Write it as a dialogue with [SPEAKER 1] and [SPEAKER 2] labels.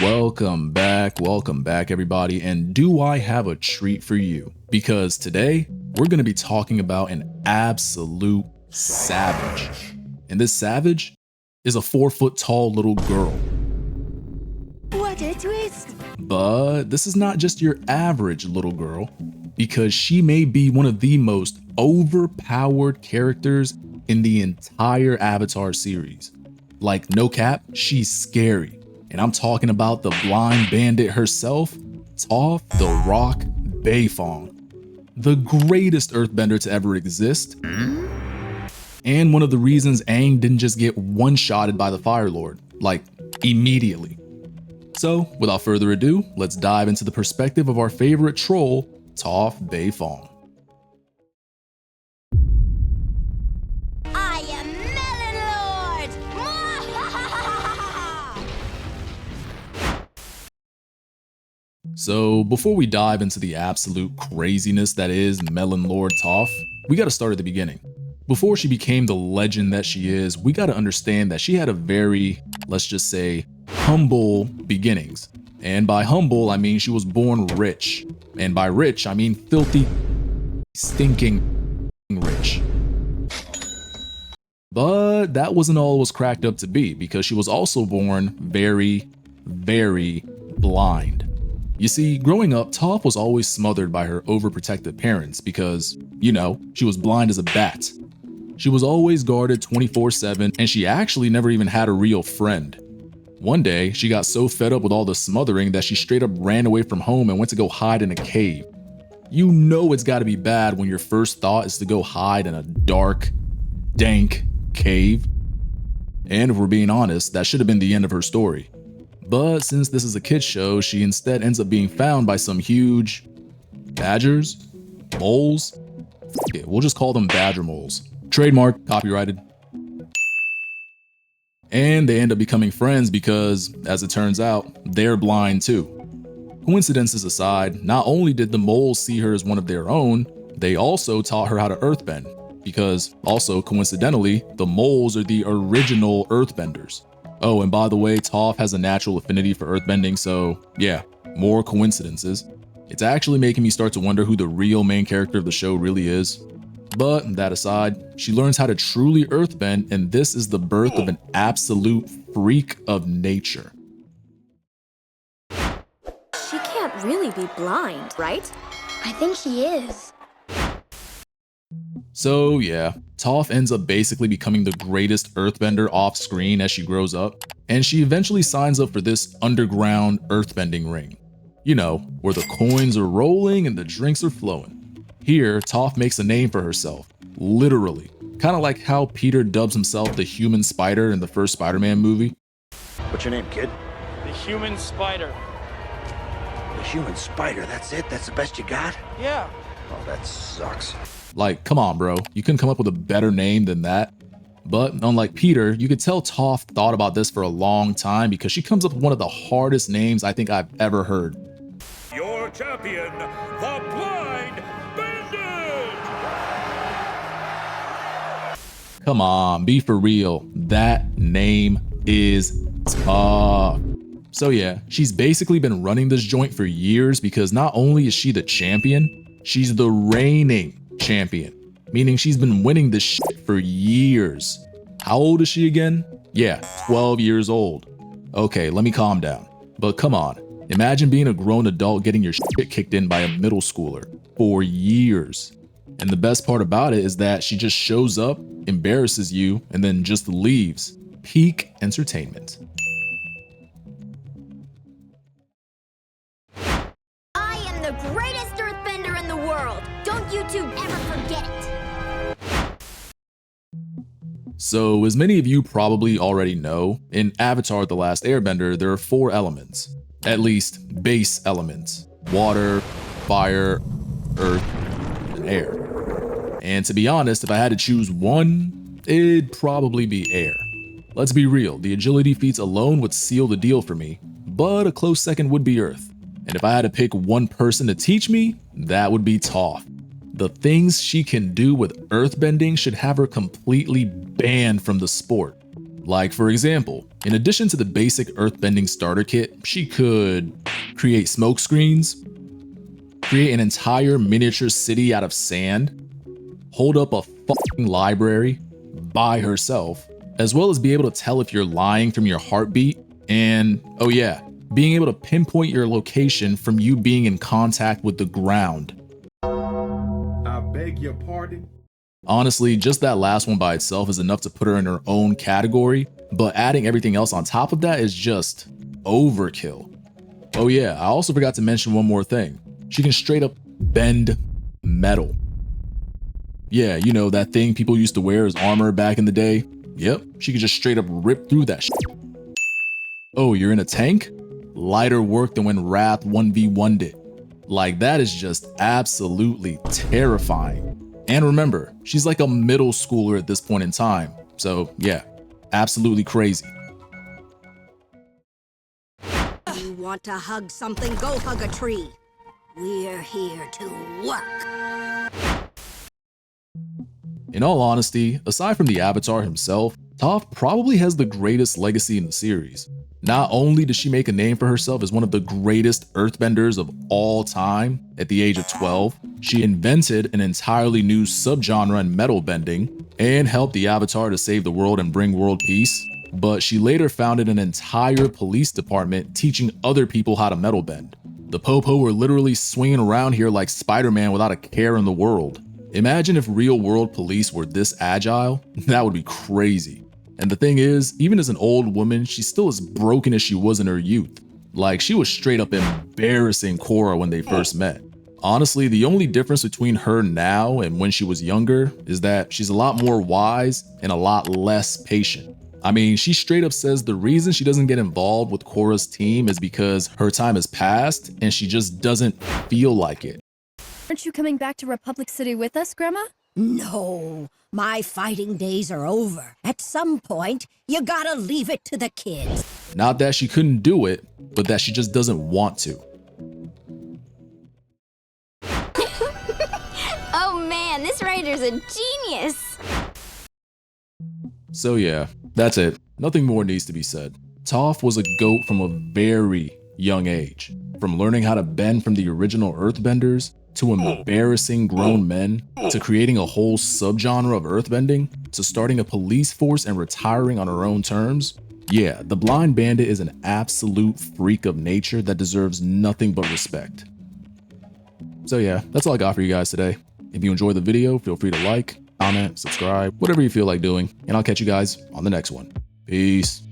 [SPEAKER 1] Welcome back everybody, and do I have a treat for you, because today we're going to be talking about an absolute savage, and this savage is a 4-foot tall little girl.
[SPEAKER 2] What a twist!
[SPEAKER 1] But this is not just your average little girl, because she may be one of the most overpowered characters in the entire Avatar series. Like, no cap, she's scary. And I'm talking about the Blind Bandit herself, Toph the Rock Beifong, the greatest earthbender to ever exist, and one of the reasons Aang didn't just get one-shotted by the Fire Lord, like, immediately. So, without further ado, let's dive into the perspective of our favorite troll, Toph Beifong.
[SPEAKER 2] I am Melon Lord!
[SPEAKER 1] So, before we dive into the absolute craziness that is Melon Lord Toph, we gotta start at the beginning. Before she became the legend that she is, we gotta understand that she had a very, let's just say, humble beginnings. And by humble, I mean she was born rich. And by rich, I mean filthy, stinking rich. But that wasn't all it was cracked up to be, because she was also born very, very blind. You see, growing up, Toph was always smothered by her overprotective parents because, you know, she was blind as a bat. She was always guarded 24/7, and she actually never even had a real friend. One day, she got so fed up with all the smothering that she straight up ran away from home and went to go hide in a cave. You know it's gotta be bad when your first thought is to go hide in a dark, dank cave. And if we're being honest, that should have been the end of her story. But since this is a kid's show, she instead ends up being found by some huge badgers? Moles? Yeah, we'll just call them badger moles. Trademark, copyrighted. And they end up becoming friends because, as it turns out, they're blind too. Coincidences aside, not only did the moles see her as one of their own, they also taught her how to earthbend, because also coincidentally, the moles are the original earthbenders. Oh, and by the way, Toph has a natural affinity for earthbending, so yeah, more coincidences. It's actually making me start to wonder who the real main character of the show really is. But that aside, she learns how to truly earthbend, and this is the birth of an absolute freak of nature.
[SPEAKER 3] She can't really be blind, right?
[SPEAKER 2] I think she is.
[SPEAKER 1] So yeah, Toph ends up basically becoming the greatest earthbender off screen as she grows up, and she eventually signs up for this underground earthbending ring. You know, where the coins are rolling and the drinks are flowing. Here, Toph makes a name for herself, literally. Kind of like how Peter dubs himself the human spider in the first Spider-Man movie.
[SPEAKER 4] What's your name, kid?
[SPEAKER 5] The human spider.
[SPEAKER 4] The human spider, that's it? That's the best you got?
[SPEAKER 5] Yeah.
[SPEAKER 4] Oh, that sucks.
[SPEAKER 1] Like, come on, bro. You couldn't come up with a better name than that. But unlike Peter, you could tell Toph thought about this for a long time because she comes up with one of the hardest names I think I've ever heard.
[SPEAKER 6] Your champion, the Blind Bandit!
[SPEAKER 1] Come on, be for real. That name is tough. So yeah, she's basically been running this joint for years because not only is she the champion, she's the reigning champion, meaning she's been winning this shit for years. How old is she again? Yeah, 12 years old. Okay, let me calm down. But come on, imagine being a grown adult getting your shit kicked in by a middle schooler for years. And the best part about it is that she just shows up, embarrasses you, and then just leaves. Peak entertainment.
[SPEAKER 2] I am the greatest earthbender in the world! Don't you two ever forget it!
[SPEAKER 1] So, as many of you probably already know, in Avatar: The Last Airbender, there are 4 elements. At least, base elements. Water, fire, earth, and air. And to be honest, if I had to choose one, it'd probably be air. Let's be real, the agility feats alone would seal the deal for me, but a close second would be earth. And if I had to pick one person to teach me, that would be Toph. The things she can do with earthbending should have her completely banned from the sport. Like, for example, in addition to the basic earthbending starter kit, she could create smoke screens, create an entire miniature city out of sand, hold up a fucking library by herself, as well as be able to tell if you're lying from your heartbeat, and, oh yeah, being able to pinpoint your location from you being in contact with the ground.
[SPEAKER 7] I beg your pardon?
[SPEAKER 1] Honestly, just that last one by itself is enough to put her in her own category, but adding everything else on top of that is just overkill. Oh yeah, I also forgot to mention one more thing. She can straight up bend metal. Yeah, you know, that thing people used to wear as armor back in the day? Yep, she could just straight up rip through that shit. Oh, you're in a tank? Lighter work than when Wrath 1v1'd it. Like, that is just absolutely terrifying. And remember, she's like a middle schooler at this point in time. So yeah, absolutely crazy.
[SPEAKER 8] You want to hug something, go hug a tree. We're here to work.
[SPEAKER 1] In all honesty, aside from the Avatar himself, Toph probably has the greatest legacy in the series. Not only does she make a name for herself as one of the greatest earthbenders of all time at the age of 12, she invented an entirely new subgenre in metal bending and helped the Avatar to save the world and bring world peace, but she later founded an entire police department teaching other people how to metal bend. The Popo were literally swinging around here like Spider-Man without a care in the world. Imagine if real world police were this agile. That would be crazy. And the thing is, even as an old woman, she's still as broken as she was in her youth. Like, she was straight up embarrassing Korra when they first met. Honestly, the only difference between her now and when she was younger is that she's a lot more wise and a lot less patient. I mean, she straight up says the reason she doesn't get involved with Korra's team is because her time has passed and she just doesn't feel like it.
[SPEAKER 9] Aren't you coming back to Republic City with us, Grandma?
[SPEAKER 8] No, my fighting days are over. At some point, you gotta leave it to the kids.
[SPEAKER 1] Not that she couldn't do it, but that she just doesn't want to.
[SPEAKER 2] Oh man, this writer's a genius!
[SPEAKER 1] So yeah, that's it. Nothing more needs to be said. Toph was a GOAT from a very young age. From learning how to bend from the original earthbenders, to embarrassing grown men, to creating a whole subgenre of earthbending, to starting a police force and retiring on her own terms. Yeah, the Blind Bandit is an absolute freak of nature that deserves nothing but respect. So yeah, that's all I got for you guys today. If you enjoyed the video, feel free to like, comment, subscribe, whatever you feel like doing, and I'll catch you guys on the next one. Peace.